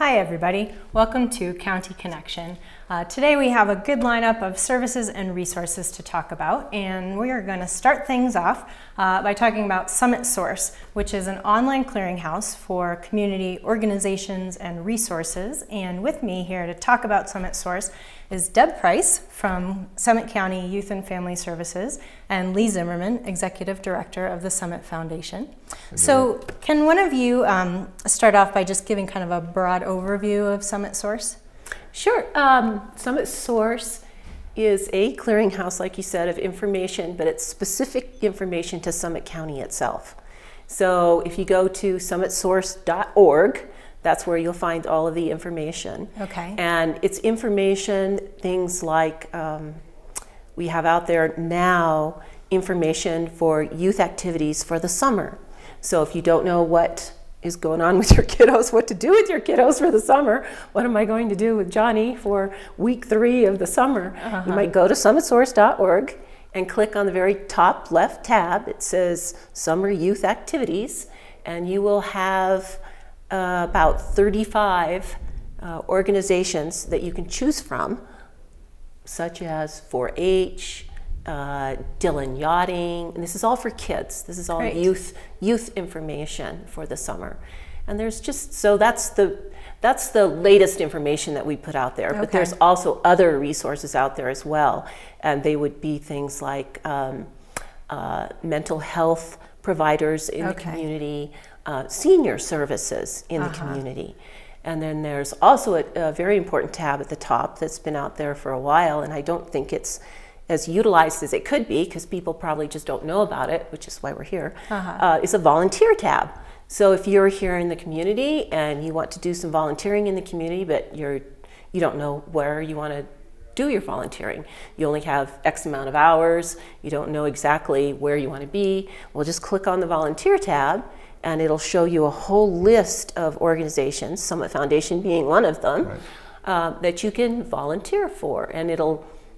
Hi everybody, welcome to County Connection. Today we have a good lineup of services and resources to talk about, and we are going to start things off by talking about Summit Source, which is an online clearinghouse for community organizations and resources. And with me here to talk about Summit Source is Deb Price from Summit County Youth and Family Services and Lee Zimmerman, Executive Director of the Summit Foundation. So can one of you start off by just giving kind of a broad overview of Summit Source? Sure. Summit Source is a clearinghouse, like you said, of information, but it's specific information to Summit County itself. So if you go to summitsource.org, that's where you'll find all of the information. Okay. And it's information, things like we have out there now information for youth activities for the summer. So if you don't know what is going on with your kiddos, what to do with your kiddos for the summer, what am I going to do with Johnny for week 3 of the summer? You might go to summitsource.org and click on the very top left tab. It says Summer Youth Activities, and you will have about 35 organizations that you can choose from, such as 4-H, Dillon Yachting, and this is all for kids. This is all Great. youth information for the summer. And there's just, so that's the latest information that we put out there. Okay. But there's also other resources out there as well, and they would be things like mental health providers in the community, senior services in the community. And then there's also a very important tab at the top that's been out there for a while, and I don't think it's as utilized as it could be because people probably just don't know about it, which is why we're here. Is a volunteer tab. So if you're here in the community and you want to do some volunteering in the community, but you don't know where you want to do your volunteering, you only have X amount of hours, you don't know exactly where you want to be, well, just click on the volunteer tab and it'll show you a whole list of organizations, Summit Foundation being one of them, that you can volunteer for. And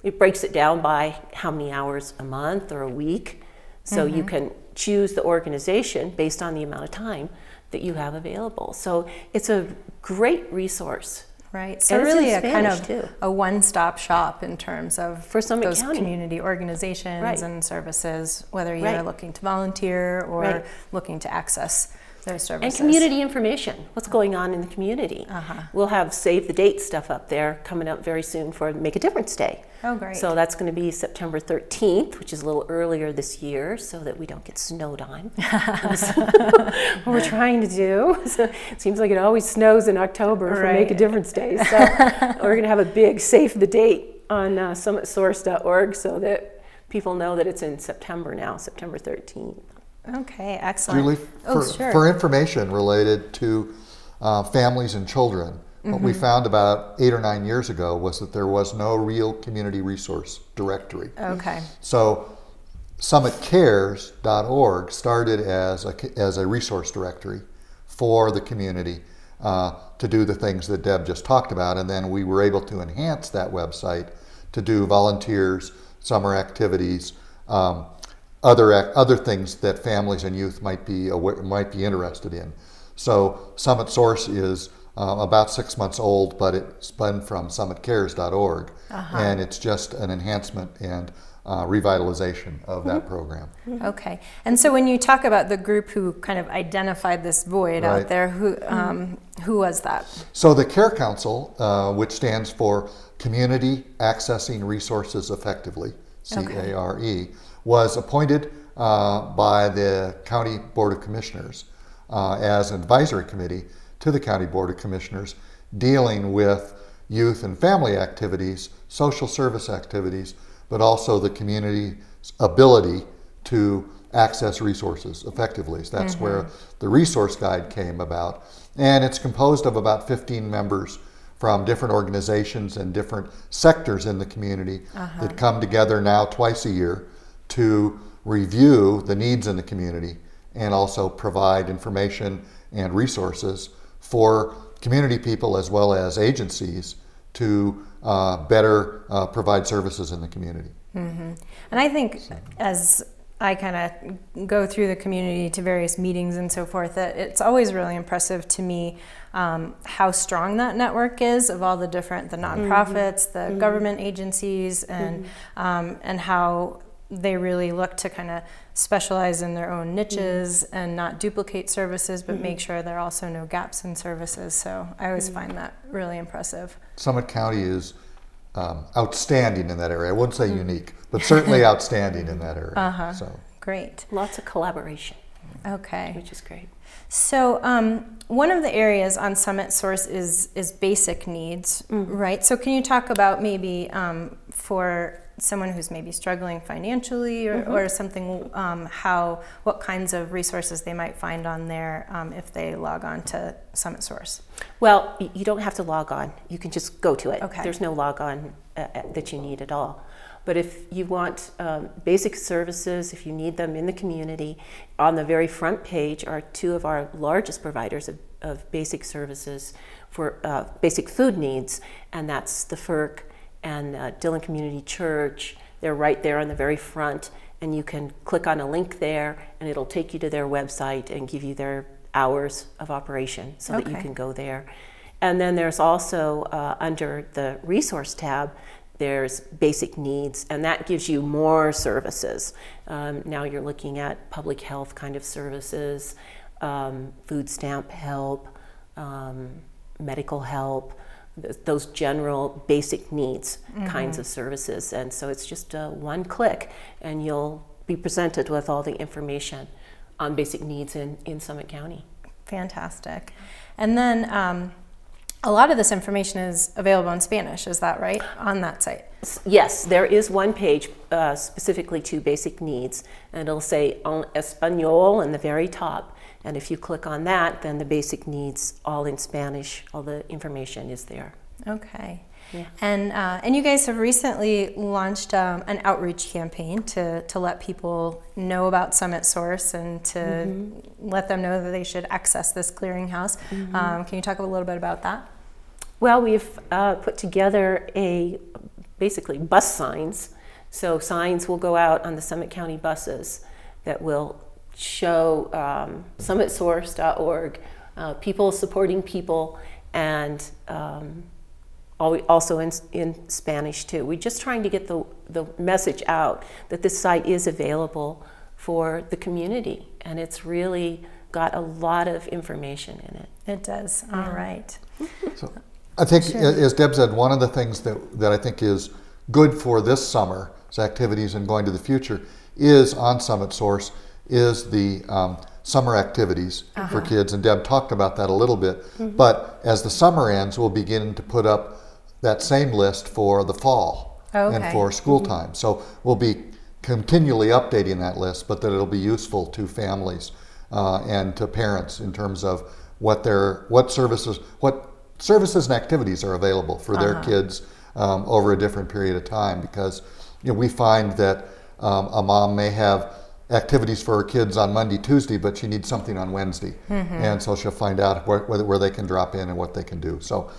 it breaks it down by how many hours a month or a week. So you can choose the organization based on the amount of time that you have available. So it's a great resource. Right, so And it's really in a kind Spanish, of too. a one-stop shop in terms of For Summit those County. community organizations Right. and services, whether you're Right. looking to volunteer or Right. looking to access their services. And community information, what's going on in the community. We'll have Save the Date stuff up there coming up very soon for Make a Difference Day. Oh, great. So that's going to be September 13th, which is a little earlier this year so that we don't get snowed on. That's what we're trying to do. So it seems like it always snows in October for Make a Difference Day. So we're going to have a big Save the Date on summitsource.org so that people know that it's in September now, September 13th. Okay, excellent. Julie, Sure. for information related to families and children, what we found about 8 or 9 years ago was that there was no real community resource directory. Okay. So summitcares.org started as a resource directory for the community to do the things that Deb just talked about, and then we were able to enhance that website to do volunteers, summer activities, other things that families and youth might be interested in. So Summit Source is about 6 months old, but it spun from summitcares.org, and it's just an enhancement and revitalization of that program. Okay, and so when you talk about the group who kind of identified this void out there, who was that? So the CARE Council, which stands for Community Accessing Resources Effectively, CARE, was appointed by the County Board of Commissioners as an advisory committee to the County Board of Commissioners dealing with youth and family activities, social service activities, but also the community's ability to access resources effectively. So that's where the resource guide came about. And it's composed of about 15 members from different organizations and different sectors in the community that come together now twice a year to review the needs in the community and also provide information and resources for community people as well as agencies to better provide services in the community. And I think as I kind of go through the community to various meetings and so forth, that it's always really impressive to me how strong that network is of all the nonprofits, the government agencies, and how they really look to kind of specialize in their own niches and not duplicate services, but make sure there are also no gaps in services. So I always find that really impressive. Summit County is outstanding in that area. I wouldn't say unique, but certainly outstanding in that area. So great. Lots of collaboration. Okay. Which is great. So one of the areas on Summit Source is basic needs, right? So can you talk about maybe for someone who's maybe struggling financially or something, what kinds of resources they might find on there if they log on to Summit Source? Well, you don't have to log on. You can just go to it. Okay. There's no log on that you need at all. But if you want basic services, if you need them in the community, on the very front page are two of our largest providers of basic services for basic food needs, and that's the FERC and Dillon Community Church. They're right there on the very front, and you can click on a link there, and it'll take you to their website and give you their hours of operation so that you can go there. And then there's also, under the resource tab, there's basic needs, and that gives you more services. Now you're looking at public health kind of services, food stamp help, medical help, those general basic needs kinds of services. And so it's just one click, and you'll be presented with all the information on basic needs in Summit County. Fantastic. And then a lot of this information is available in Spanish, is that right, on that site? Yes, there is one page specifically to basic needs, and it'll say en español in the very top. And if you click on that, then the basic needs, all in Spanish, all the information is there. Okay. Yeah. And you guys have recently launched an outreach campaign to let people know about Summit Source and to let them know that they should access this clearinghouse. Can you talk a little bit about that? Well, we've put together basically bus signs. So signs will go out on the Summit County buses that will show summitsource.org, people supporting people, and also in Spanish too. We're just trying to get the message out that this site is available for the community, and it's really got a lot of information in it. It does. All right. So I think, as Deb said, one of the things that I think is good for this summer's activities and going to the future is on Summit Source is the summer activities for kids, and Deb talked about that a little bit. But as the summer ends, we'll begin to put up that same list for the fall and for school time. So we'll be continually updating that list, but that it'll be useful to families and to parents in terms of what services and activities are available for their kids over a different period of time. Because we find that a mom may have activities for her kids on Monday, Tuesday, but she needs something on Wednesday. And so she'll find out where they can drop in and what they can do. So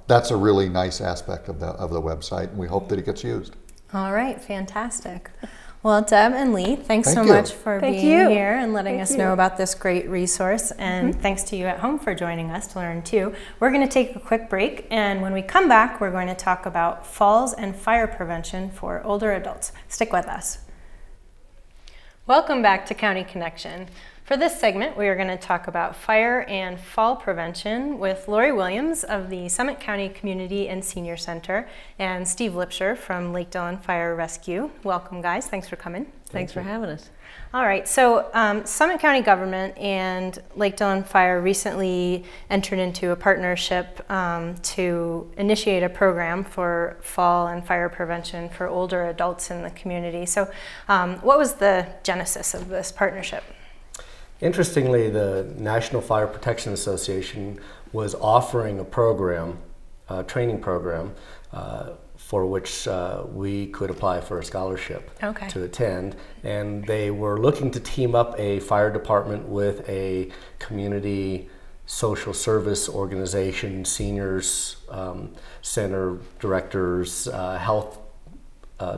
that's a really nice aspect of the website, and we hope that it gets used. All right, fantastic. Well, Deb and Lee, thanks so much for being here and letting us know about this great resource. And thanks to you at home for joining us to learn too. We're going to take a quick break, and when we come back, we're going to talk about falls and fire prevention for older adults. Stick with us. Welcome back to County Connection. For this segment, we are going to talk about fire and fall prevention with Lori Williams of the Summit County Community and Senior Center and Steve Lipsher from Lake Dillon Fire Rescue. Welcome, guys. Thanks for coming. Thanks for having us. All right, so Summit County government and Lake Dillon Fire recently entered into a partnership to initiate a program for fall and fire prevention for older adults in the community. So what was the genesis of this partnership? Interestingly, the National Fire Protection Association was offering a program, a training program, for which we could apply for a scholarship to attend. And they were looking to team up a fire department with a community social service organization, seniors center directors, health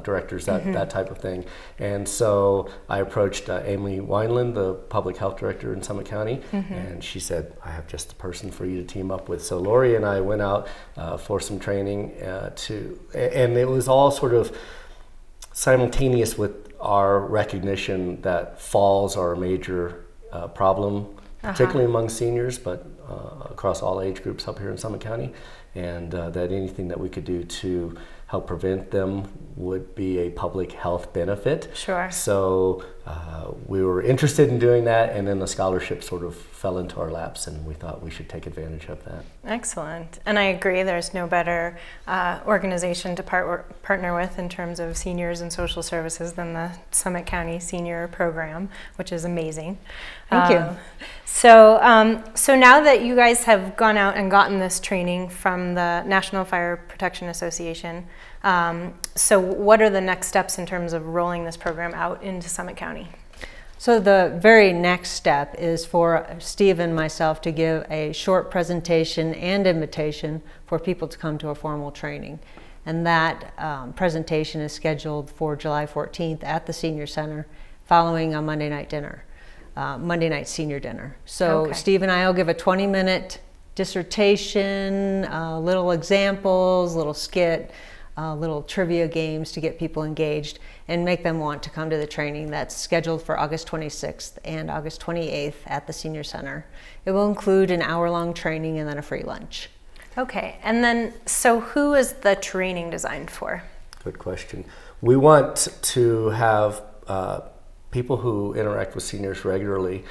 directors, that type of thing. And so I approached Amy Wineland, the public health director in Summit County, and she said, I have just the person for you to team up with. So Lori and I went out for some training and it was all sort of simultaneous with our recognition that falls are a major problem, particularly among seniors, but across all age groups up here in Summit County, and that anything that we could do to help prevent them would be a public health benefit. Sure. So we were interested in doing that, and then the scholarship sort of fell into our laps, and we thought we should take advantage of that. Excellent. And I agree, there's no better organization to partner with in terms of seniors and social services than the Summit County Senior Program, which is amazing. Thank you. So now that you guys have gone out and gotten this training from the National Fire Protection Association, so what are the next steps in terms of rolling this program out into Summit County? So the very next step is for Steve and myself to give a short presentation and invitation for people to come to a formal training. And that presentation is scheduled for July 14th at the Senior Center following a Monday night dinner, Monday night senior dinner. So Steve and I will give a 20-minute dissertation, little examples, little skit, little trivia games to get people engaged and make them want to come to the training that's scheduled for August 26th and August 28th at the Senior Center. It will include an hour-long training and then a free lunch. Okay, and then so who is the training designed for? Good question. We want to have people who interact with seniors regularly,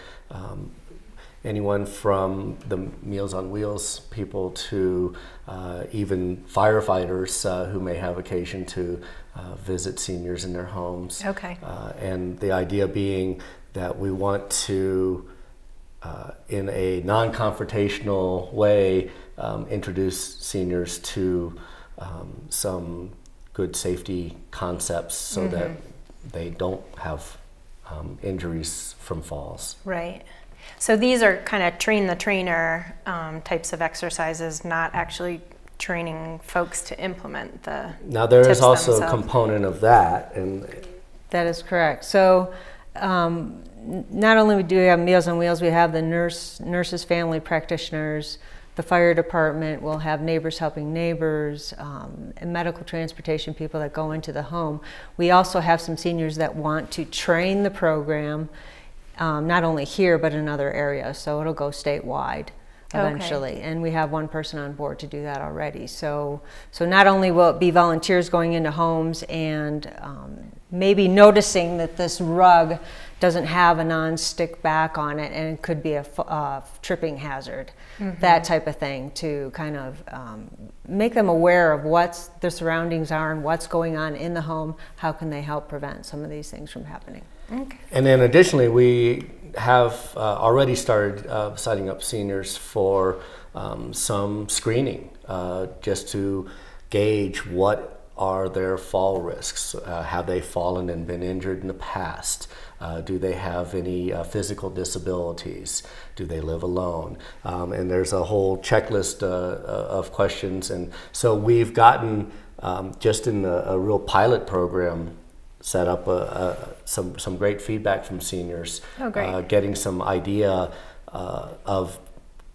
anyone from the Meals on Wheels people to even firefighters who may have occasion to visit seniors in their homes. Okay. And the idea being that we want to, in a non-confrontational way, introduce seniors to some good safety concepts so that they don't have injuries from falls. Right. So these are kind of train the trainer types of exercises, not actually training folks to implement the Now there is also themselves. a component of that, and That is correct. So not only do we have Meals on Wheels, we have the nurses, family practitioners, the fire department will have neighbors helping neighbors, and medical transportation people that go into the home. We also have some seniors that want to train the program, not only here but in other areas, so it'll go statewide eventually. And we have one person on board to do that already. So not only will it be volunteers going into homes and maybe noticing that this rug doesn't have a non-stick back on it and it could be a tripping hazard, that type of thing, to kind of make them aware of what their surroundings are and what's going on in the home. How can they help prevent some of these things from happening? Okay. And then additionally, we have already started signing up seniors for some screening, just to gauge what are their fall risks. Have they fallen and been injured in the past? Do they have any physical disabilities? Do they live alone? And there's a whole checklist of questions. And so we've gotten, just in a real pilot program, set up some great feedback from seniors, getting some idea of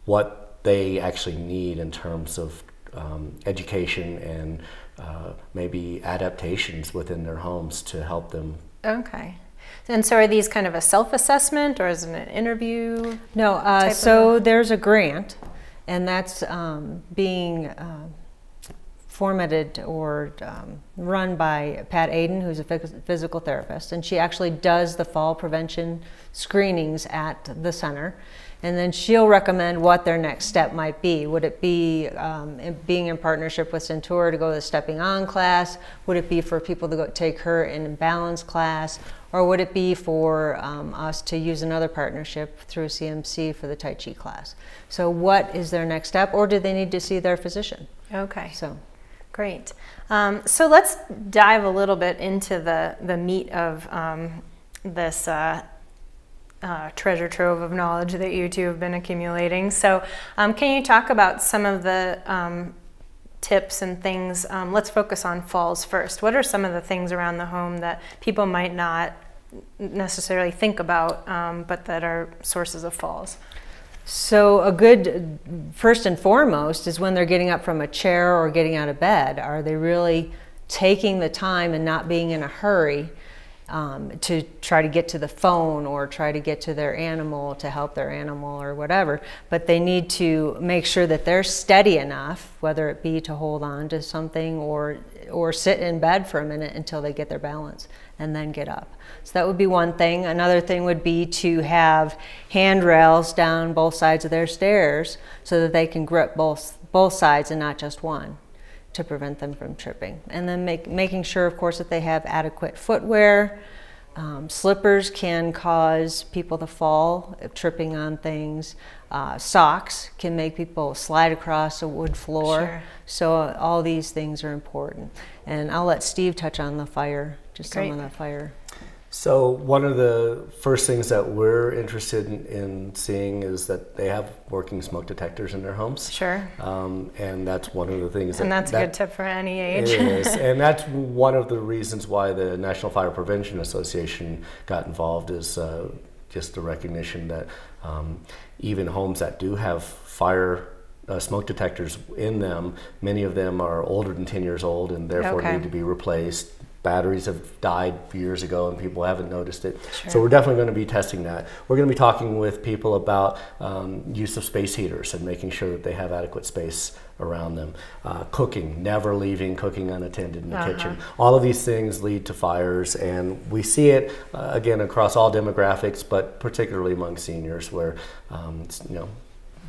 what they actually need in terms of education and maybe adaptations within their homes to help them. Okay. And so are these kind of a self-assessment, or is it an interview? No, so there's a grant, and that's being formatted or run by Pat Aiden, who's a physical therapist, and she actually does the fall prevention screenings at the center, and then she'll recommend what their next step might be. Would it be being in partnership with Sutor to go to the stepping on class? Would it be for people to go take her in a balance class? Or would it be for us to use another partnership through CMC for the Tai Chi class? So what is their next step, or do they need to see their physician? Okay. So. Great. So let's dive a little bit into the meat of this treasure trove of knowledge that you two have been accumulating. So can you talk about some of the tips and things. Let's focus on falls first. What are some of the things around the home that people might not necessarily think about, but that are sources of falls? So a good, first and foremost, is when they're getting up from a chair or getting out of bed. Are they really taking the time and not being in a hurry to try to get to the phone or try to get to their animal, to help their animal or whatever? But they need to make sure that they're steady enough, whether it be to hold on to something or sit in bed for a minute until they get their balance and then get up. So that would be one thing. Another thing would be to have handrails down both sides of their stairs so that they can grip both sides and not just one, to prevent them from tripping. And then making sure, of course, that they have adequate footwear. Slippers can cause people to fall, tripping on things. Socks can make people slide across a wood floor. Sure. So all these things are important. And I'll let Steve touch on the fire, just Great. some of the fire. So one of the first things that we're interested in seeing is that they have working smoke detectors in their homes. Sure. And that's one of the things. And that's a good tip for any age. It is. And that's one of the reasons why the National Fire Prevention Association got involved, is just the recognition that even homes that do have fire smoke detectors in them, many of them are older than 10 years old and therefore need to be replaced. Batteries have died years ago and people haven't noticed it. Sure. So we're definitely going to be testing that. We're going to be talking with people about use of space heaters and making sure that they have adequate space around them. Cooking, never leaving cooking unattended in the kitchen. All of these things lead to fires, and we see it again across all demographics, but particularly among seniors, where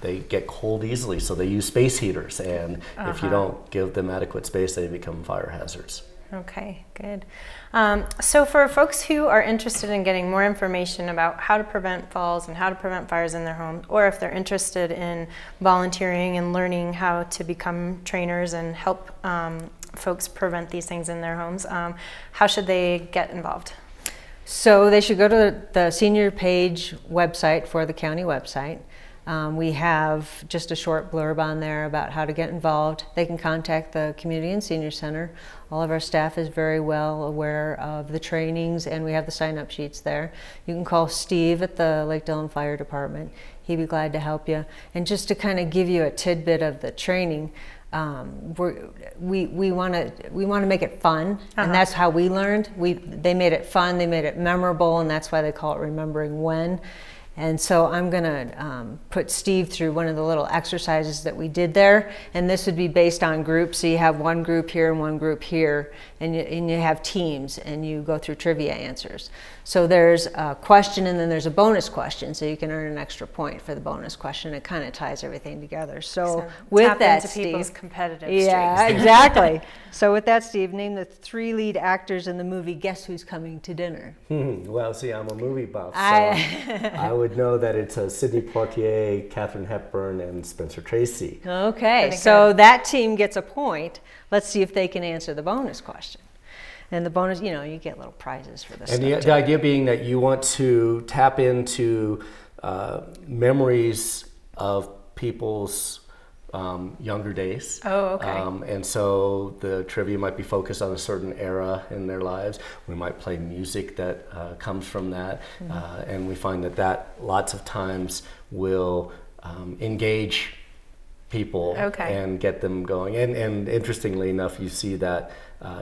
they get cold easily, so they use space heaters, and if you don't give them adequate space, they become fire hazards. Okay, good. So for folks who are interested in getting more information about how to prevent falls and how to prevent fires in their homes, or if they're interested in volunteering and learning how to become trainers and help folks prevent these things in their homes, how should they get involved? So they should go to the senior page website for the county website. We have just a short blurb on there about how to get involved. They can contact the Community and Senior Center. All of our staff is very well aware of the trainings, and we have the sign-up sheets there. You can call Steve at the Lake Dillon Fire Department. He'd be glad to help you. And just to kind of give you a tidbit of the training, we want to make it fun, and that's how we learned. They made it fun, they made it memorable, and that's why they call it Remembering When. And so I'm going to put Steve through one of the little exercises that we did there. And this would be based on groups. So you have one group here and one group here. And you have teams, and you go through trivia answers. So there's a question, and then there's a bonus question. So you can earn an extra point for the bonus question. It kind of ties everything together. So with that, Steve, people's competitive yeah, streaks. Exactly. So with that, Steve, name the 3 lead actors in the movie Guess Who's Coming to Dinner? Well, see, I'm a movie buff, so I would know that it's Sidney Poitier, Katharine Hepburn, and Spencer Tracy. Okay, so that team gets a point. Let's see if they can answer the bonus question. And the bonus, you get little prizes for this. And the idea being that you want to tap into memories of people's younger days. Oh, okay. And so the trivia might be focused on a certain era in their lives. We might play music that comes from that. And we find that lots of times will engage people and get them going. And interestingly enough, you see that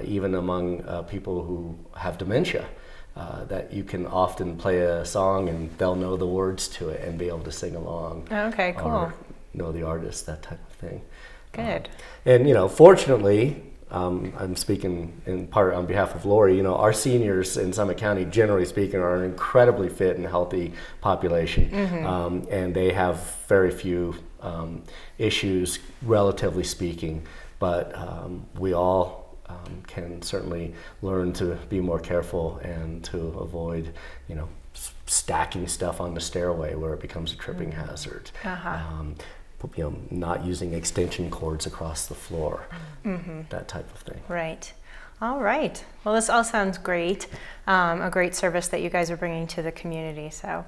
even among people who have dementia, that you can often play a song and they'll know the words to it and be able to sing along. Okay, cool. Or know the artist, that type of thing. Good. And fortunately, I'm speaking in part on behalf of Lori, our seniors in Summit County, generally speaking, are an incredibly fit and healthy population. And they have very few issues, relatively speaking, but we all can certainly learn to be more careful and to avoid, stacking stuff on the stairway where it becomes a tripping hazard. Not using extension cords across the floor, that type of thing. Right. All right. Well, this all sounds great. A great service that you guys are bringing to the community. So,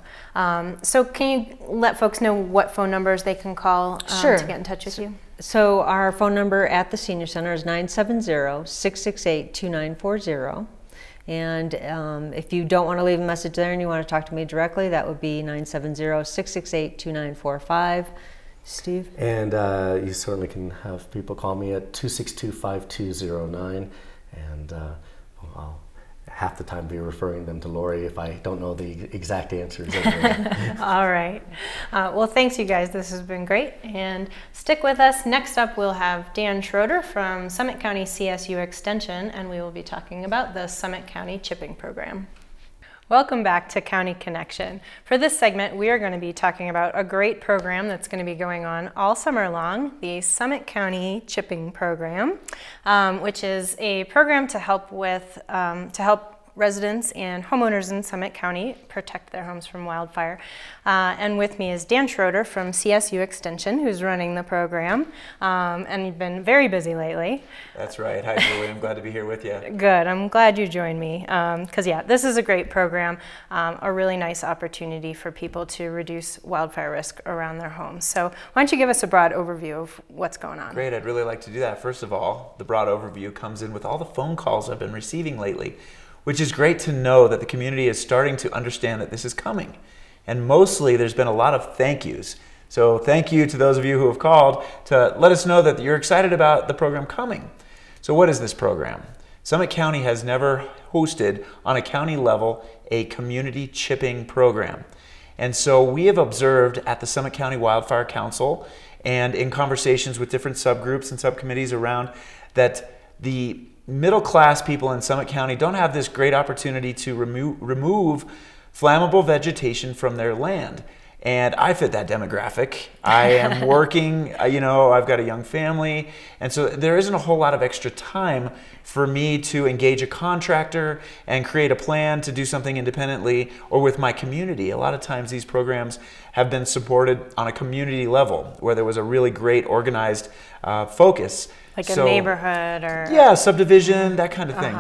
so can you let folks know what phone numbers they can call to get in touch with you? So our phone number at the Senior Center is 970-668-2940. And if you don't want to leave a message there and you want to talk to me directly, that would be 970-668-2945. Steve? And you certainly can have people call me at 262-5209, and I'll half the time be referring them to Lori if I don't know the exact answers. All right. Well, thanks, you guys. This has been great. And stick with us. Next up, we'll have Dan Schroeder from Summit County CSU Extension, and we will be talking about the Summit County Chipping Program. Welcome back to County Connection. For this segment, we are going to be talking about a great program that's going to be going on all summer long, the Summit County Chipping Program, which is a program to help residents and homeowners in Summit County protect their homes from wildfire. And with me is Dan Schroeder from CSU Extension, who's running the program, and you've been very busy lately. That's right. Hi, Julie. I'm glad to be here with you. Good. I'm glad you joined me, because yeah, this is a great program, a really nice opportunity for people to reduce wildfire risk around their homes. So why don't you give us a broad overview of what's going on? Great. I'd really like to do that. First of all, the broad overview comes in with all the phone calls I've been receiving lately, which is great to know that the community is starting to understand that this is coming. And mostly there's been a lot of thank yous. So thank you to those of you who have called to let us know that you're excited about the program coming. So what is this program? Summit County has never hosted on a county level a community chipping program. And so we have observed at the Summit County Wildfire Council and in conversations with different subgroups and subcommittees around that the middle class people in Summit County don't have this great opportunity to remove flammable vegetation from their land. And I fit that demographic. I am working, I've got a young family, and so there isn't a whole lot of extra time for me to engage a contractor and create a plan to do something independently or with my community. A lot of times these programs have been supported on a community level where there was a really great organized focus. Like a neighborhood or... Yeah, subdivision, that kind of thing.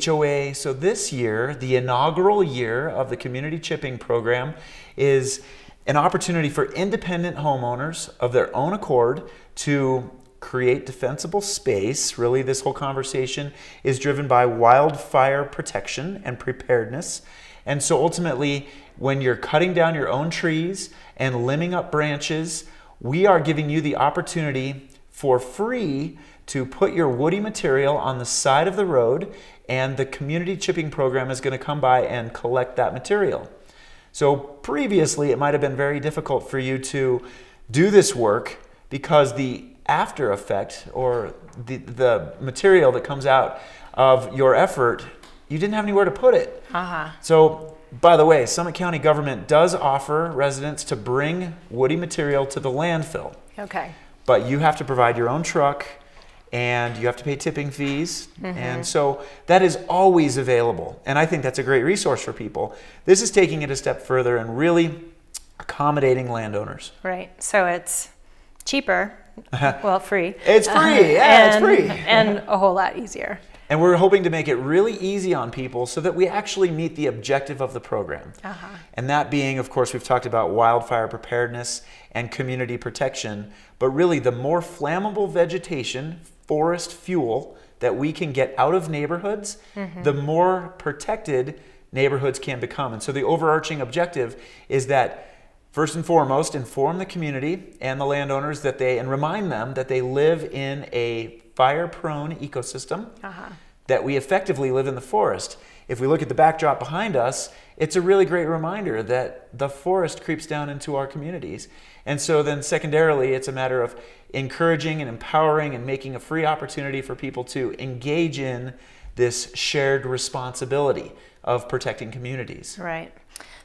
HOA. So this year, the inaugural year of the community chipping program is an opportunity for independent homeowners of their own accord to create defensible space. Really, this whole conversation is driven by wildfire protection and preparedness. And so ultimately, when you're cutting down your own trees and limbing up branches, we are giving you the opportunity for free to put your woody material on the side of the road, and the community chipping program is going to come by and collect that material. So previously, it might have been very difficult for you to do this work because the after effect or the material that comes out of your effort, you didn't have anywhere to put it. So, by the way, Summit County government does offer residents to bring woody material to the landfill. Okay. But you have to provide your own truck, and you have to pay tipping fees. And so that is always available. And I think that's a great resource for people. This is taking it a step further and really accommodating landowners. Right. So it's cheaper, well, free. It's free, yeah, it's free. And a whole lot easier. And we're hoping to make it really easy on people so that we actually meet the objective of the program. And that being, of course, we've talked about wildfire preparedness and community protection, but really the more flammable vegetation, forest fuel that we can get out of neighborhoods, the more protected neighborhoods can become. And so the overarching objective is that, first and foremost, inform the community and the landowners that and remind them that they live in a fire-prone ecosystem, that we effectively live in the forest. If we look at the backdrop behind us, it's a really great reminder that the forest creeps down into our communities. And so then secondarily, it's a matter of encouraging and empowering and making a free opportunity for people to engage in this shared responsibility of protecting communities. Right.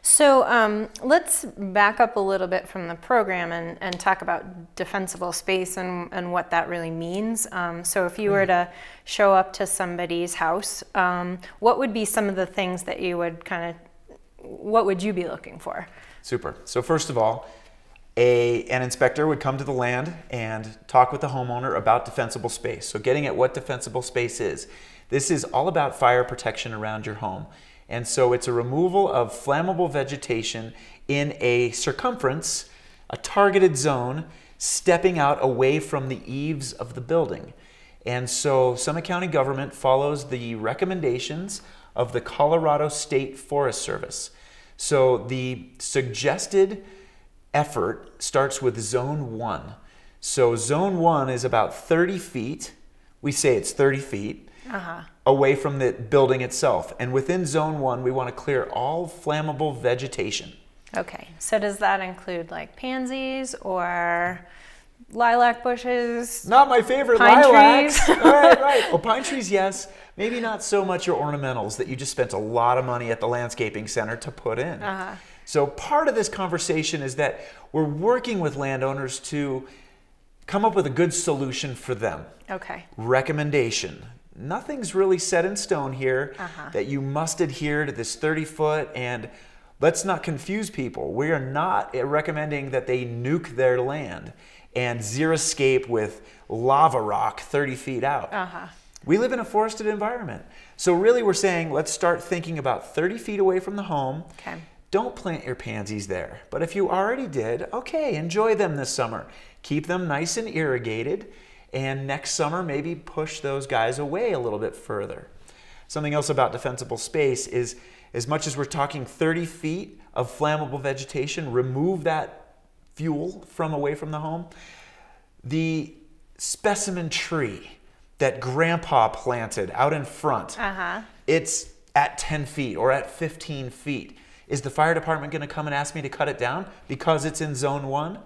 So let's back up a little bit from the program and talk about defensible space and what that really means. So if you were to show up to somebody's house, what would be some of the things that you would what would you be looking for? Super. So first of all, an inspector would come to the land and talk with the homeowner about defensible space. So getting at what defensible space is. This is all about fire protection around your home. And so it's a removal of flammable vegetation in a circumference, a targeted zone, stepping out away from the eaves of the building. And so Summit County government follows the recommendations of the Colorado State Forest Service. So the suggested effort starts with Zone 1. So Zone 1 is about 30 feet, we say it's 30 feet, away from the building itself. And within Zone 1, we want to clear all flammable vegetation. Okay, so does that include like pansies or lilac bushes? Not my favorite, pine lilacs. trees. Right. Well, pine trees, yes. Maybe not so much your ornamentals that you just spent a lot of money at the landscaping center to put in. So part of this conversation is that we're working with landowners to come up with a good solution for them. Okay. Recommendation. Nothing's really set in stone here that you must adhere to this 30-foot, and let's not confuse people. We are not recommending that they nuke their land and xeriscape with lava rock 30 feet out. We live in a forested environment. So really we're saying, let's start thinking about 30 feet away from the home. Okay. Don't plant your pansies there. But if you already did, okay, enjoy them this summer. Keep them nice and irrigated. And next summer, maybe push those guys away a little bit further. Something else about defensible space is, as much as we're talking 30 feet of flammable vegetation, remove that fuel from away from the home. The specimen tree that grandpa planted out in front, it's at 10 feet or at 15 feet. Is the fire department going to come and ask me to cut it down because it's in Zone 1?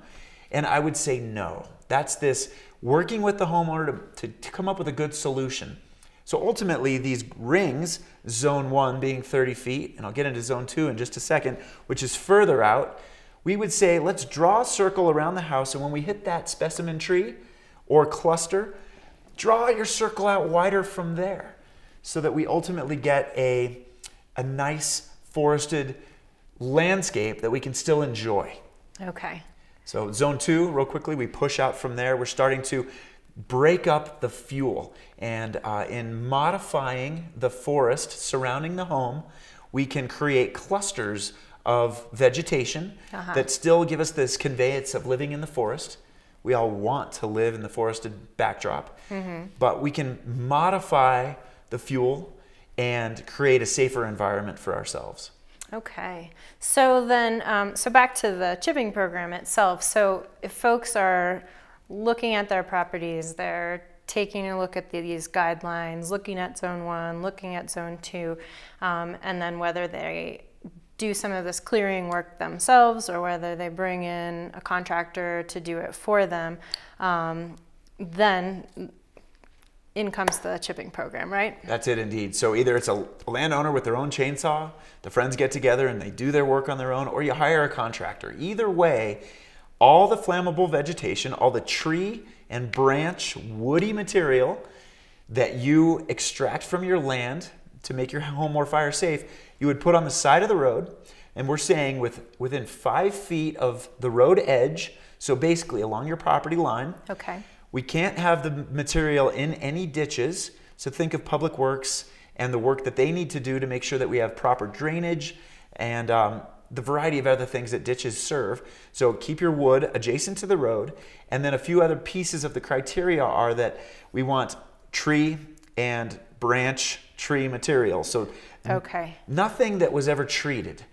And I would say no. That's this working with the homeowner to come up with a good solution. So ultimately, these rings, Zone 1 being 30 feet, and I'll get into Zone 2 in just a second, which is further out, we would say, let's draw a circle around the house, and when we hit that specimen tree or cluster, draw your circle out wider from there so that we ultimately get a nice forested landscape that we can still enjoy. Okay. So Zone 2, real quickly, we push out from there. We're starting to break up the fuel. And in modifying the forest surrounding the home, we can create clusters of vegetation that still give us this conveyance of living in the forest. We all want to live in the forested backdrop, but we can modify the fuel and create a safer environment for ourselves. Okay. So then, so back to the chipping program itself. So if folks are looking at their properties, they're taking a look at these guidelines, looking at Zone 1, looking at Zone 2, and then whether they do some of this clearing work themselves or whether they bring in a contractor to do it for them, then in comes the chipping program, right? That's it indeed. So either it's a landowner with their own chainsaw, the friends get together and they do their work on their own, or you hire a contractor. Either way, all the flammable vegetation, all the tree and branch woody material that you extract from your land to make your home more fire safe, you would put on the side of the road. And we're saying within 5 feet of the road edge, so basically along your property line. Okay. We can't have the material in any ditches. So think of Public Works and the work that they need to do to make sure that we have proper drainage and the variety of other things that ditches serve. So keep your wood adjacent to the road. And then a few other pieces of the criteria are that we want tree and branch tree material. So nothing that was ever treated.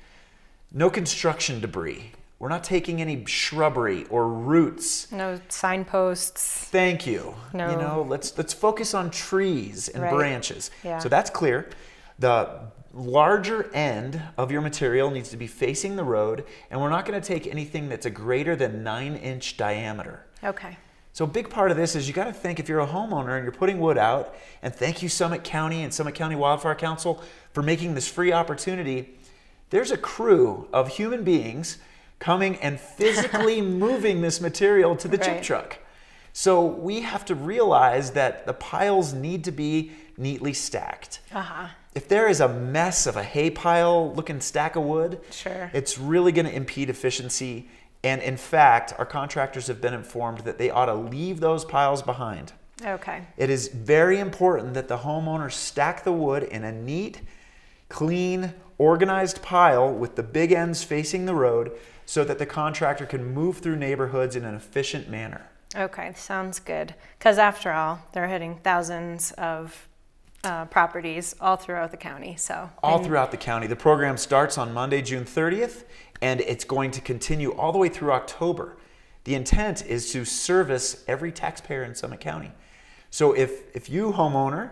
No construction debris. We're not taking any shrubbery or roots. No signposts. Thank you. No. You know, let's focus on trees and branches. Yeah. So that's clear. The larger end of your material needs to be facing the road, and we're not going to take anything that's a greater than 9-inch diameter. Okay. So a big part of this is you got to think if you're a homeowner and you're putting wood out, and thank you Summit County and Summit County Wildfire Council for making this free opportunity. There's a crew of human beings coming and physically moving this material to the chip truck. So we have to realize that the piles need to be neatly stacked. If there is a mess of a hay pile looking stack of wood, it's really going to impede efficiency. And in fact, our contractors have been informed that they ought to leave those piles behind. Okay. It is very important that the homeowners stack the wood in a neat, clean, organized pile with the big ends facing the road so that the contractor can move through neighborhoods in an efficient manner. Okay, sounds good. Because after all, they're hitting thousands of properties all throughout the county. All throughout the county. The program starts on Monday, June 30th, and it's going to continue all the way through October. The intent is to service every taxpayer in Summit County. So if you, homeowner,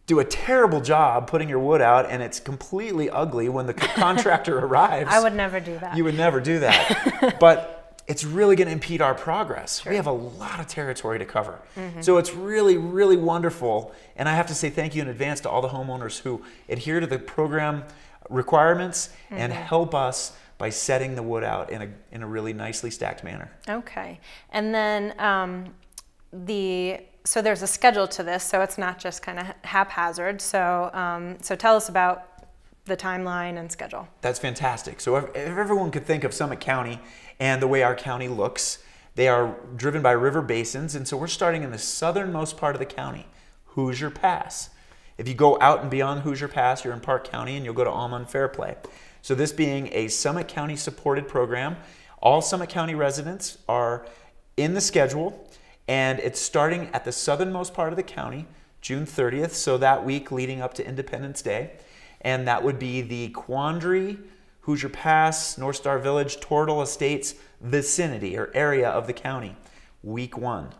do a terrible job putting your wood out and it's completely ugly when the contractor arrives. I would never do that. You would never do that. But it's really going to impede our progress. Sure. We have a lot of territory to cover. So it's really, really wonderful. And I have to say thank you in advance to all the homeowners who adhere to the program requirements and help us by setting the wood out in a really nicely stacked manner. Okay. And then so there's a schedule to this, so it's not just kind of haphazard. So tell us about the timeline and schedule. That's fantastic. So if everyone could think of Summit County and the way our county looks, they are driven by river basins, and so we're starting in the southernmost part of the county, Hoosier Pass. If you go out and beyond Hoosier Pass, you're in Park County and you'll go to Almond Fairplay. So this being a Summit County supported program, all Summit County residents are in the schedule, and it's starting at the southernmost part of the county, June 30th, so that week leading up to Independence Day. And that would be the Quandary, Hoosier Pass, North Star Village, Tortle Estates vicinity or area of the county, week 1.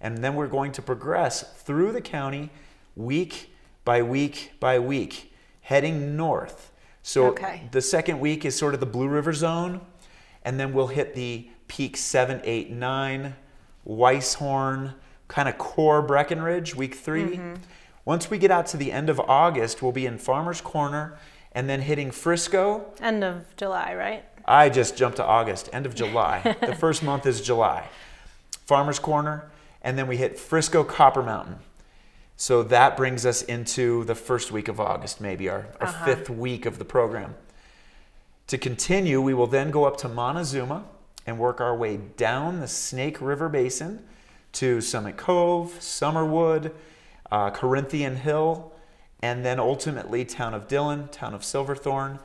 And then we're going to progress through the county week by week by week, heading north. So the second week is sort of the Blue River zone, and then we'll hit the peak 7, 8, 9, Weisshorn, kind of core Breckenridge, week 3. Once we get out to the end of August, we'll be in Farmers Corner and then hitting Frisco. End of July, right? I just jumped to August, end of July. The first month is July. Farmers Corner, and then we hit Frisco Copper Mountain. So that brings us into the first week of August, maybe our 5th week of the program. To continue, we will then go up to Montezuma and work our way down the Snake River Basin to Summit Cove, Summerwood, Corinthian Hill, and then ultimately Town of Dillon, Town of Silverthorne.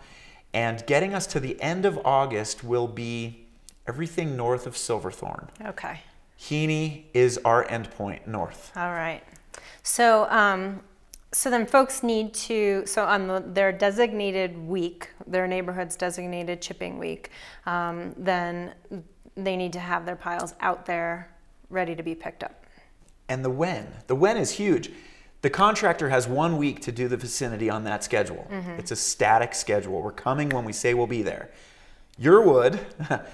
And getting us to the end of August will be everything north of Silverthorne. Okay. Heaney is our endpoint north. All right. So, so then folks need to, so on their designated week, their neighborhood's designated chipping week, then they need to have their piles out there ready to be picked up. And the when is huge. The contractor has 1 week to do the vicinity on that schedule. It's a static schedule. We're coming when we say we'll be there. Your wood,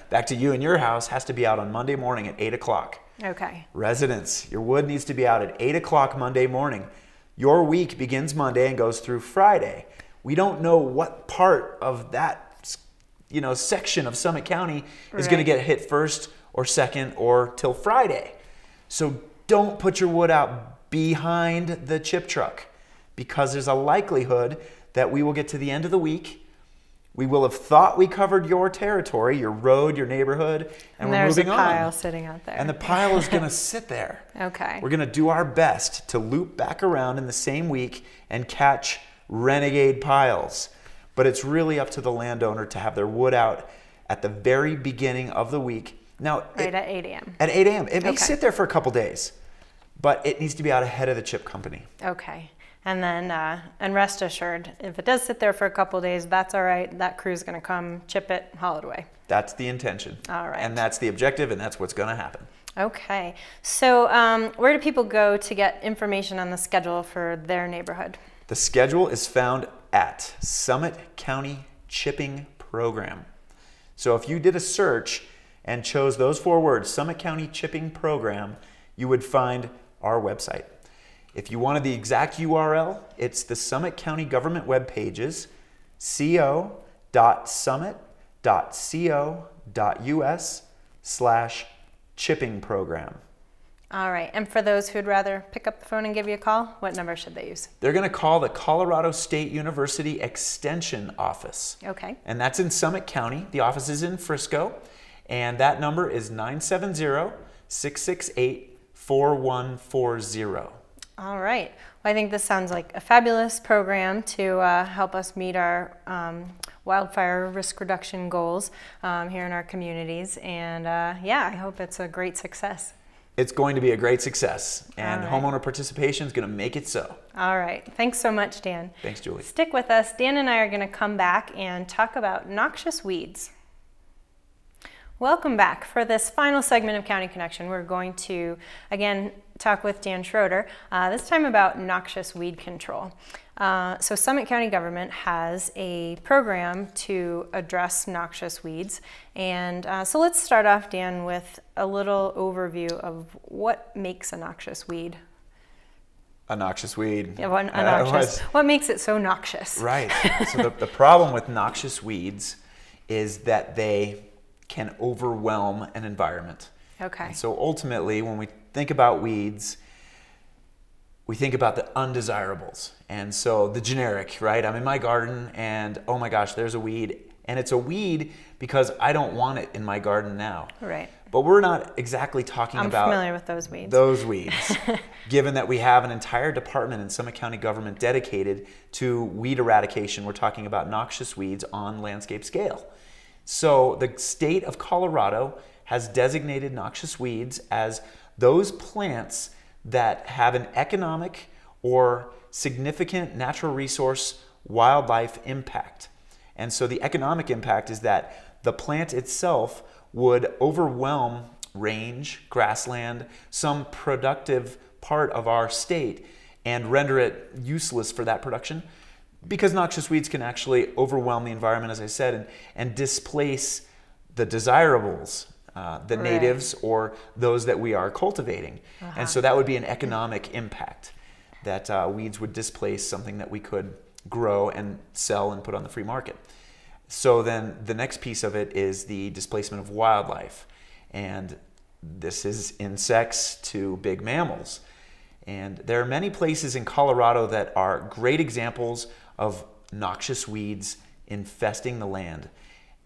back to you and your house, has to be out on Monday morning at 8 o'clock. Okay. Residents, your wood needs to be out at 8 o'clock Monday morning. Your week begins Monday and goes through Friday. We don't know what part of that section of Summit County is going to get hit first or second or till Friday. So don't put your wood out behind the chip truck, because there's a likelihood that we will get to the end of the week. We will have thought we covered your territory, your road, your neighborhood, and we're moving on. There's a pile sitting out there. And the pile is going to sit there. Okay. We're going to do our best to loop back around in the same week and catch renegade piles. But it's really up to the landowner to have their wood out at the very beginning of the week. Now, at 8 a.m. At 8 a.m. It may sit there for a couple days, but it needs to be out ahead of the chip company. Okay. And then, and rest assured, if it does sit there for a couple days, that's all right. That crew's going to come, chip it, haul it away. That's the intention. All right. And that's the objective, and that's what's going to happen. Okay. So where do people go to get information on the schedule for their neighborhood? The schedule is found at Summit County Chipping Program. So if you did a search and chose those 4 words, Summit County Chipping Program, you would find our website. If you wanted the exact URL, it's the Summit County government web pages, co.summit.co.us/chipping program. All right. And for those who'd rather pick up the phone and give you a call, what number should they use? They're going to call the Colorado State University Extension Office. Okay. And that's in Summit County. The office is in Frisco. And that number is 970-668-4140. All right. I think this sounds like a fabulous program to help us meet our wildfire risk reduction goals here in our communities. And yeah, I hope it's a great success. It's going to be a great success, and right. homeowner participation is going to make it so. All right. Thanks so much, Dan. Thanks, Julie. Stick with us. Dan and I are going to come back and talk about noxious weeds. Welcome back. For this final segment of County Connection, we're going to, again, talk with Dan Schroeder, this time about noxious weed control. So Summit County government has a program to address noxious weeds. And so let's start off, Dan, with a little overview of what makes a noxious weed. A noxious weed. Yeah, what makes it so noxious? Right. So the problem with noxious weeds is that they can overwhelm an environment. Okay. And so ultimately, when we think about weeds, we think about the undesirables. And so the generic, right? I'm in my garden and oh my gosh, there's a weed. And it's a weed because I don't want it in my garden now. Right. But we're not exactly talking about... I'm familiar with those weeds. Those weeds. Given that we have an entire department in Summit County government dedicated to weed eradication, we're talking about noxious weeds on landscape scale. So the state of Colorado has designated noxious weeds as those plants that have an economic or significant natural resource wildlife impact. And so the economic impact is that the plant itself would overwhelm range, grassland, some productive part of our state and render it useless for that production, because noxious weeds can actually overwhelm the environment, as I said, and displace the desirables, the natives or those that we are cultivating. And so that would be an economic impact, that weeds would displace something that we could grow and sell and put on the free market. So then the next piece of it is the displacement of wildlife. And this is insects to big mammals. And there are many places in Colorado that are great examples of noxious weeds infesting the land.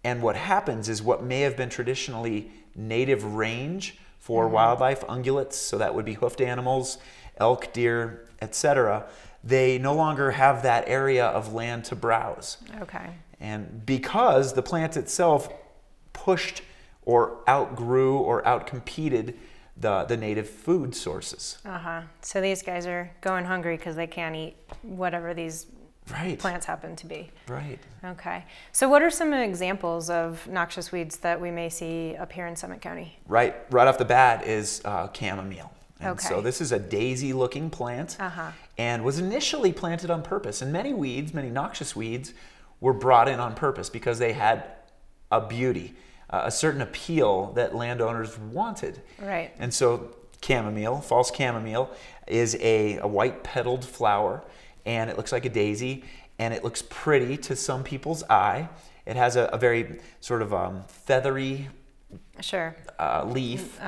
And what happens is what may have been traditionally native range for wildlife, ungulates, so that would be hoofed animals, elk, deer, etc., they no longer have that area of land to browse. Okay. And because the plant itself pushed or outgrew or outcompeted the native food sources. So these guys are going hungry because they can't eat whatever these Right. plants happen to be. Right. Okay. So what are some examples of noxious weeds that we may see up here in Summit County? Right off the bat is chamomile. And Okay. so this is a daisy-looking plant and was initially planted on purpose. And many weeds, many noxious weeds, were brought in on purpose because they had a beauty, a certain appeal that landowners wanted. Right. And so chamomile, false chamomile, is a white-petaled flower, and it looks like a daisy, and it looks pretty to some people's eye. It has a very sort of feathery leaf.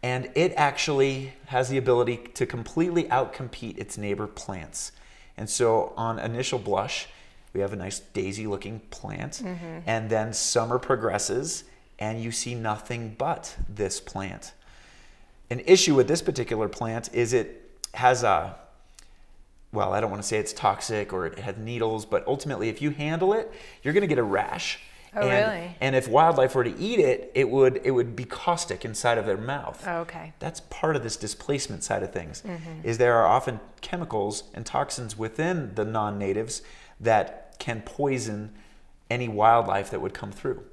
And it actually has the ability to completely outcompete its neighbor plants. And so on initial blush, we have a nice daisy-looking plant, and then summer progresses, and you see nothing but this plant. An issue with this particular plant is it has a, well, I don't want to say it's toxic or it has needles, but ultimately if you handle it, you're going to get a rash. Oh, really? And if wildlife were to eat it, it would be caustic inside of their mouth. Oh, okay. That's part of this displacement side of things, is there are often chemicals and toxins within the non-natives that can poison any wildlife that would come through.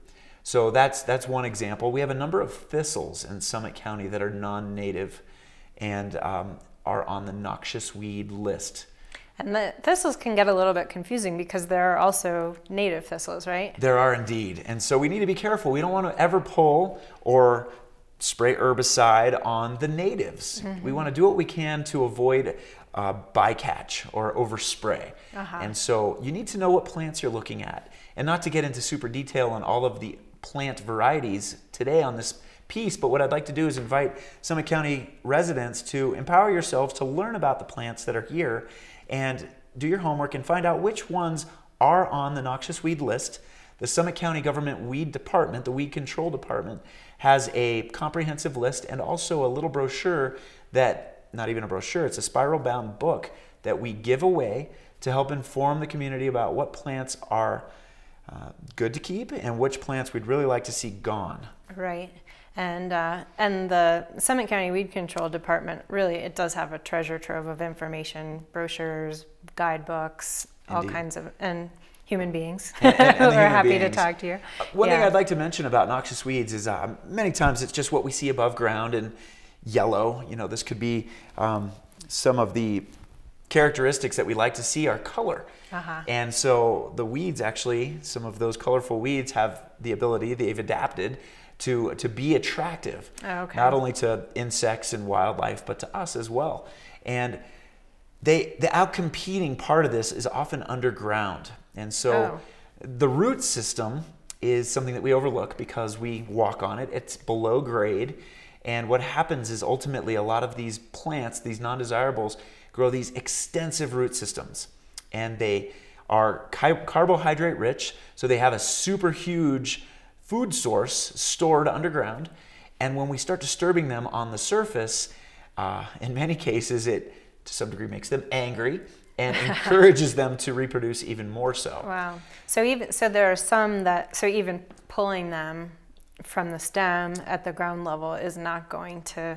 So that's one example. We have a number of thistles in Summit County that are non-native and are on the noxious weed list. And the thistles can get a little bit confusing because there are also native thistles, right? There are indeed. And so we need to be careful. We don't want to ever pull or spray herbicide on the natives. We want to do what we can to avoid bycatch or overspray. And so you need to know what plants you're looking at. And not to get into super detail on all of the plant varieties today on this piece, but what I'd like to do is invite Summit County residents to empower yourselves to learn about the plants that are here and do your homework and find out which ones are on the noxious weed list. The Summit County Government Weed Department, the Weed Control Department, has a comprehensive list and also a little brochure that, not even a brochure, it's a spiral bound book that we give away to help inform the community about what plants are good to keep and which plants we'd really like to see gone. Right. And the Summit County Weed Control Department, really, it does have a treasure trove of information, brochures, guidebooks, all kinds of, and human beings who are happy to talk to you. One thing I'd like to mention about noxious weeds is many times it's just what we see above ground and yellow. You know, this could be some of the characteristics that we like to see are color. And so the weeds, actually, some of those colorful weeds have the ability, they've adapted to be attractive, not only to insects and wildlife, but to us as well. And the outcompeting part of this is often underground. And so the root system is something that we overlook because we walk on it. It's below grade. And what happens is ultimately a lot of these plants, these non-desirables, grow these extensive root systems. And they are carbohydrate rich, so they have a super huge food source stored underground. And when we start disturbing them on the surface, in many cases it to some degree makes them angry and encourages them to reproduce even more so. Wow. So there are some that, so even pulling them from the stem at the ground level is not going to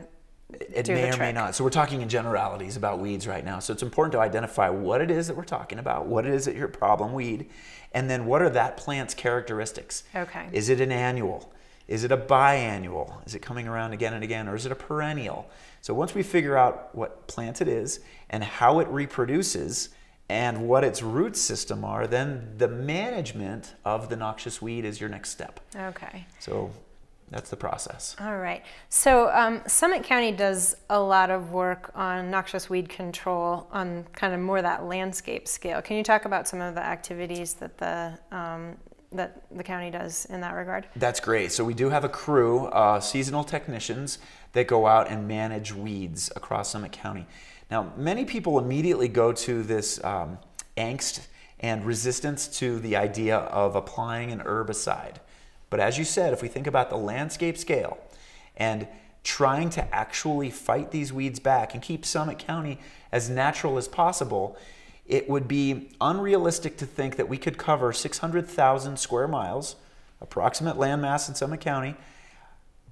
it may or may not. So we're talking in generalities about weeds right now. So it's important to identify what it is that we're talking about, what it is that your problem weed, and then what are that plant's characteristics. Okay. Is it an annual? Is it a biannual? Is it coming around again and again? Or is it a perennial? So once we figure out what plant it is and how it reproduces and what its root system are, then the management of the noxious weed is your next step. Okay. So that's the process. All right. So Summit County does a lot of work on noxious weed control on kind of more that landscape scale. Can you talk about some of the activities that the county does in that regard? That's great. So we do have a crew, seasonal technicians, that go out and manage weeds across Summit County. Now, many people immediately go to this angst and resistance to the idea of applying an herbicide. But as you said, if we think about the landscape scale and trying to actually fight these weeds back and keep Summit County as natural as possible, it would be unrealistic to think that we could cover 600,000 square miles, approximate land mass in Summit County,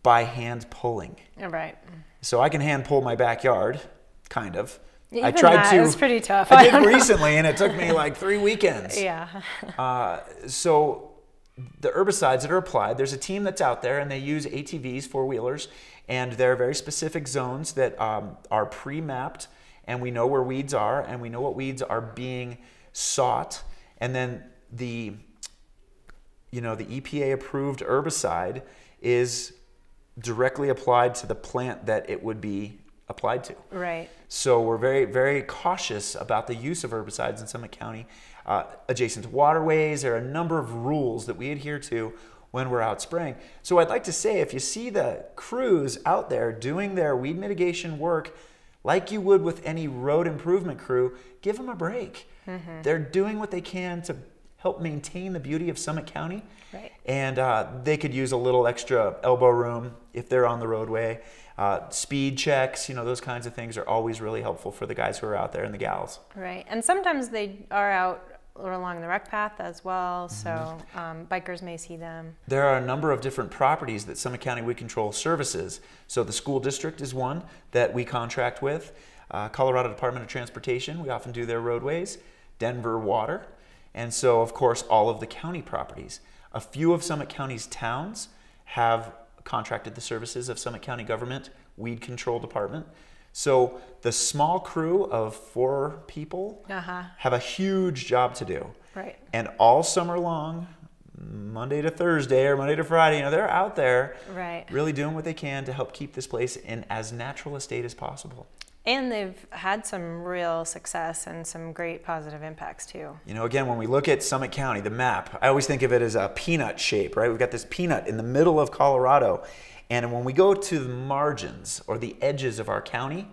by hand pulling. Right. So I can hand pull my backyard, kind of. Even I tried to. It was pretty tough. I did recently, and it took me like 3 weekends. Yeah. So the herbicides that are applied, there's a team that's out there, and they use ATVs, four-wheelers, and there are very specific zones that are pre-mapped, and we know where weeds are, and we know what weeds are being sought, and then the EPA-approved herbicide is directly applied to the plant that it would be applied to. Right. So we're very, very cautious about the use of herbicides in Summit County. Adjacent to waterways, there are a number of rules that we adhere to when we're out spraying. So I'd like to say, if you see the crews out there doing their weed mitigation work like you would with any road improvement crew, give them a break. Mm-hmm. They're doing what they can to help maintain the beauty of Summit County. Right. And they could use a little extra elbow room if they're on the roadway. Speed checks, those kinds of things are always really helpful for the guys who are out there and the gals. Right. And sometimes they are out along the rec path as well, so bikers may see them. There are a number of different properties that Summit County Weed Control services. So the school district is one that we contract with. Colorado Department of Transportation, we often do their roadways. Denver Water. And so, of course, all of the county properties. A few of Summit County's towns have contracted the services of Summit County Government Weed Control Department. So the small crew of 4 people have a huge job to do. Right. And all summer long, Monday to Thursday or Monday to Friday, they're out there really doing what they can to help keep this place in as natural a state as possible. And they've had some real success and some great positive impacts too. Again, when we look at Summit County, the map, I always think of it as a peanut shape, right? We've got this peanut in the middle of Colorado. And when we go to the margins or the edges of our county,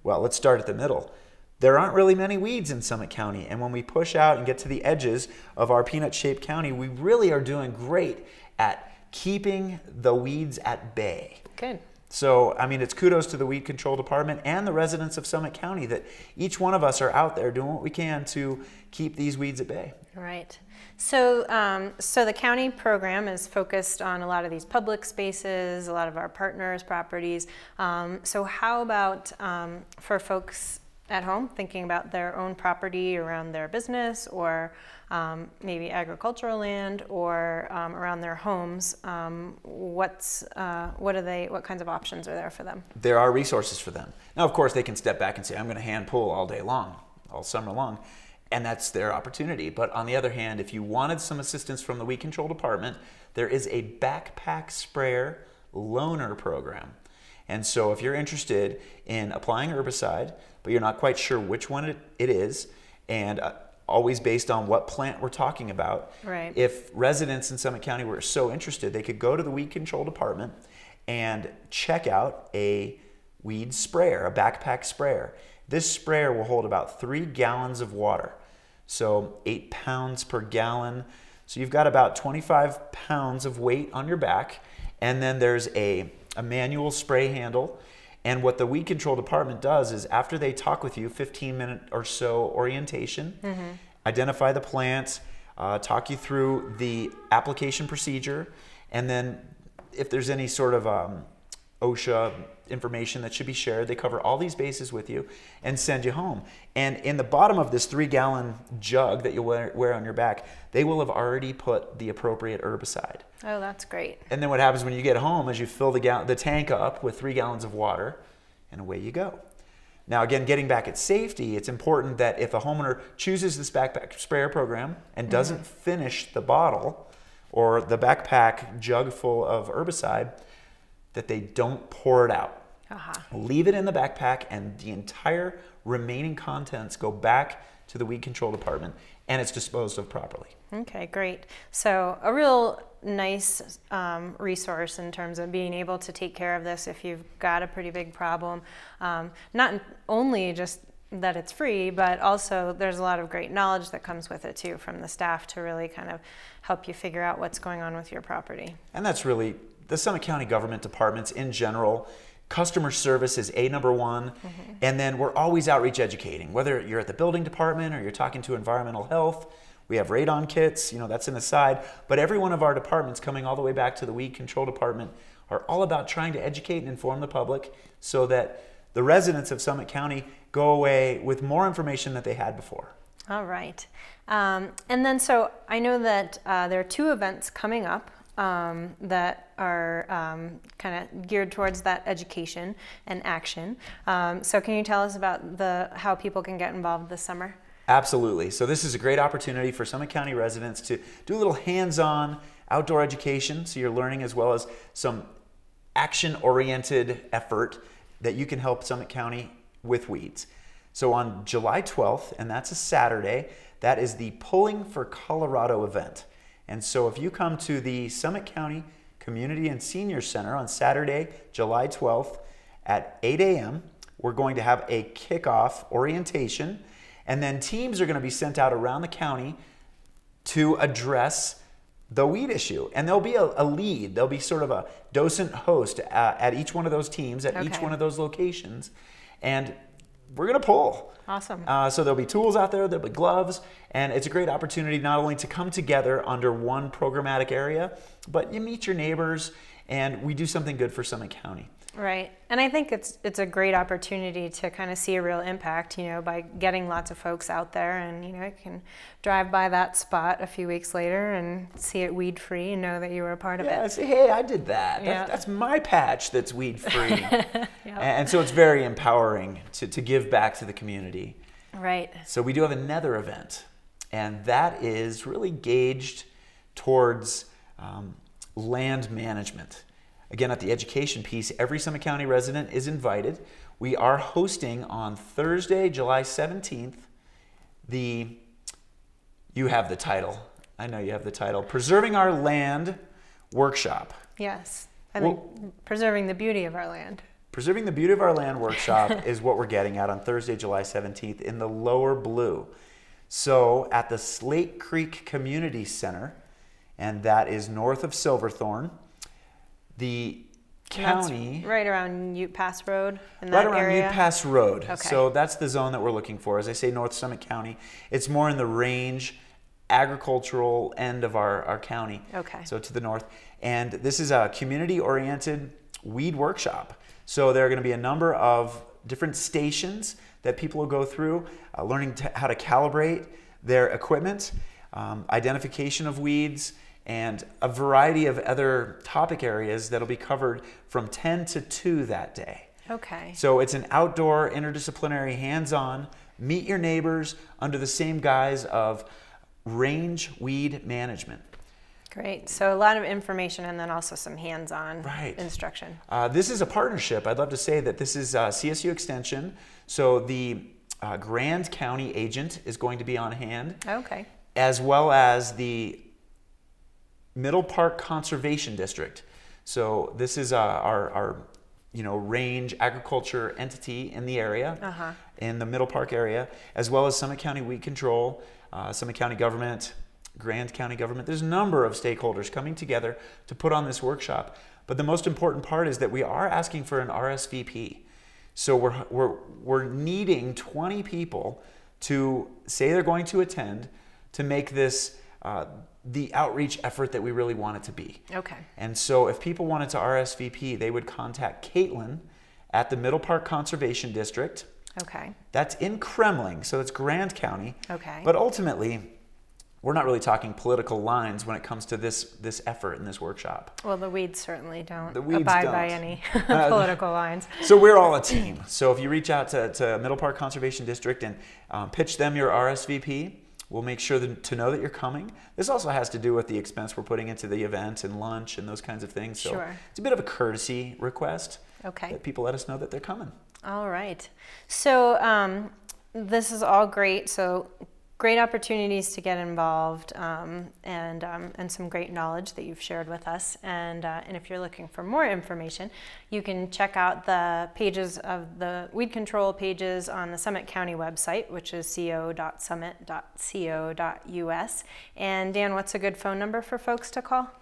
well, let's start at the middle. There aren't really many weeds in Summit County. And when we push out and get to the edges of our peanut-shaped county, we really are doing great at keeping the weeds at bay. Good. So, I mean, it's kudos to the Weed Control Department and the residents of Summit County that each one of us are out there doing what we can to keep these weeds at bay. Right. So, so the county program is focused on a lot of these public spaces, a lot of our partners' properties. So how about for folks at home thinking about their own property around their business, or maybe agricultural land, or around their homes? What kinds of options are there for them? There are resources for them. Now, of course, they can step back and say, I'm going to hand pull all day long, all summer long, and that's their opportunity. But on the other hand, if you wanted some assistance from the Weed Control Department, there is a backpack sprayer loaner program. And so if you're interested in applying herbicide, but you're not quite sure which one it is, and always based on what plant we're talking about, right. If residents in Summit County were so interested, they could go to the Weed Control Department and check out a weed sprayer, a backpack sprayer. This sprayer will hold about 3 gallons of water, so 8 pounds per gallon. So you've got about 25 pounds of weight on your back, and then there's a manual spray handle. And what the Weed Control Department does is, after they talk with you, 15-minute or so orientation, identify the plants, talk you through the application procedure, and then if there's any sort of OSHA information that should be shared, they cover all these bases with you and send you home. And in the bottom of this 3-gallon jug that you'll wear on your back, they will have already put the appropriate herbicide. Oh, that's great. And then what happens when you get home is you fill the tank up with 3 gallons of water, and away you go. Now, again, getting back at safety, it's important that if a homeowner chooses this backpack sprayer program and doesn't finish the bottle or the backpack jug full of herbicide, that they don't pour it out. Leave it in the backpack, and the entire remaining contents go back to the Weed Control Department, and it's disposed of properly. Okay, great. So a real nice resource in terms of being able to take care of this if you've got a pretty big problem. Not only just that it's free, but also there's a lot of great knowledge that comes with it too, from the staff to really kind of help you figure out what's going on with your property. And that's really the Summit County government departments in general. Customer service is number one, and then we're always outreach educating, whether you're at the building department or you're talking to environmental health. We have radon kits, that's an aside, but every one of our departments, coming all the way back to the Weed Control Department, are all about trying to educate and inform the public so that the residents of Summit County go away with more information than they had before. All right. And then so I know that there are 2 events coming up that are kind of geared towards that education and action. So can you tell us about how people can get involved this summer? Absolutely. So this is a great opportunity for Summit County residents to do a little hands-on outdoor education, so you're learning, as well as some action-oriented effort that you can help Summit County with weeds. So on July 12th, and that's a Saturday, that is the Pulling for Colorado event. And so if you come to the Summit County Community and Senior Center on Saturday, July 12th at 8 a.m., we're going to have a kickoff orientation, and then teams are going to be sent out around the county to address the weed issue. And there'll be a lead. There'll be sort of a docent host at each one of those teams, at each one of those locations. And we're going to pull. Awesome. So there'll be tools out there, there'll be gloves, and it's a great opportunity not only to come together under one programmatic area, but you meet your neighbors, and we do something good for Summit County. Right. And I think it's a great opportunity to kind of see a real impact, by getting lots of folks out there, and, you can drive by that spot a few weeks later and see it weed free and know that you were a part of it. Yeah, say, hey, I did that. Yeah. That's my patch that's weed free. And so it's very empowering to give back to the community. Right. So we do have another event, and that is really gauged towards land management. Again, at the education piece, every Summit County resident is invited. We are hosting on Thursday, July 17th, you have the title. I know you have the title. Preserving Our Land Workshop. Yes. I think preserving the beauty of our land. Preserving the Beauty of Our Land Workshop is what we're getting at on Thursday, July 17th in the Lower Blue. So at the Slate Creek Community Center, and that is north of Silverthorne. The County. Right around Ute Pass Road in Right that around area? Ute Pass Road. Okay. So that's the zone that we're looking for. As I say, North Summit County. It's more in the range, agricultural end of our county. Okay. So to the north. And this is a community-oriented weed workshop. So there are going to be a number of different stations that people will go through, learning how to calibrate their equipment, identification of weeds, and a variety of other topic areas that'll be covered from 10 to 2 that day. Okay. So it's an outdoor, interdisciplinary, hands-on, meet your neighbors under the same guise of range weed management. Great. So a lot of information and then also some hands-on instruction. This is a partnership. I'd love to say that this is CSU Extension. So the Grand County agent is going to be on hand. Okay. As well as the Middle Park Conservation District. So this is our range agriculture entity in the area, in the Middle Park area, as well as Summit County Weed Control, Summit County Government, Grand County Government. There's a number of stakeholders coming together to put on this workshop. But the most important part is that we are asking for an RSVP. So we're needing 20 people to say they're going to attend to make this the outreach effort that we really want it to be. Okay. And so if people wanted to RSVP, they would contact Caitlin at the Middle Park Conservation District. Okay. That's in Kremling, so it's Grand County. Okay. But ultimately, we're not really talking political lines when it comes to this effort in this workshop. Well, the weeds certainly don't weeds abide don't. by any political lines. So we're all a team. So if you reach out to Middle Park Conservation District and pitch them your RSVP, we'll make sure to know that you're coming. This also has to do with the expense we're putting into the event and lunch and those kinds of things. So Sure. It's a bit of a courtesy request Okay. that people let us know that they're coming. All right. So this is all great. So great opportunities to get involved and some great knowledge that you've shared with us. And if you're looking for more information, you can check out the pages of the weed control pages on the Summit County website, which is co.summit.co.us. And Dan, what's a good phone number for folks to call?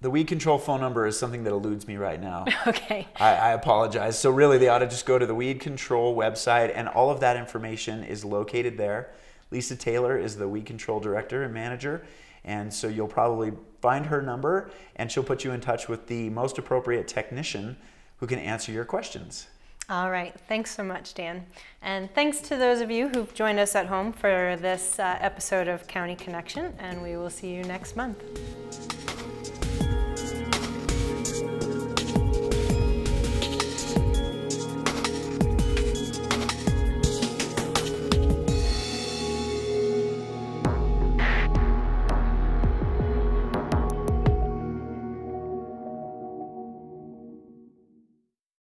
The weed control phone number is something that eludes me right now. Okay. I apologize. So really, they ought to just go to the weed control website, and all of that information is located there. Lisa Taylor is the weed control director and manager, and so you'll probably find her number, and she'll put you in touch with the most appropriate technician who can answer your questions. All right. Thanks so much, Dan. And thanks to those of you who've joined us at home for this episode of County Connection, and we will see you next month.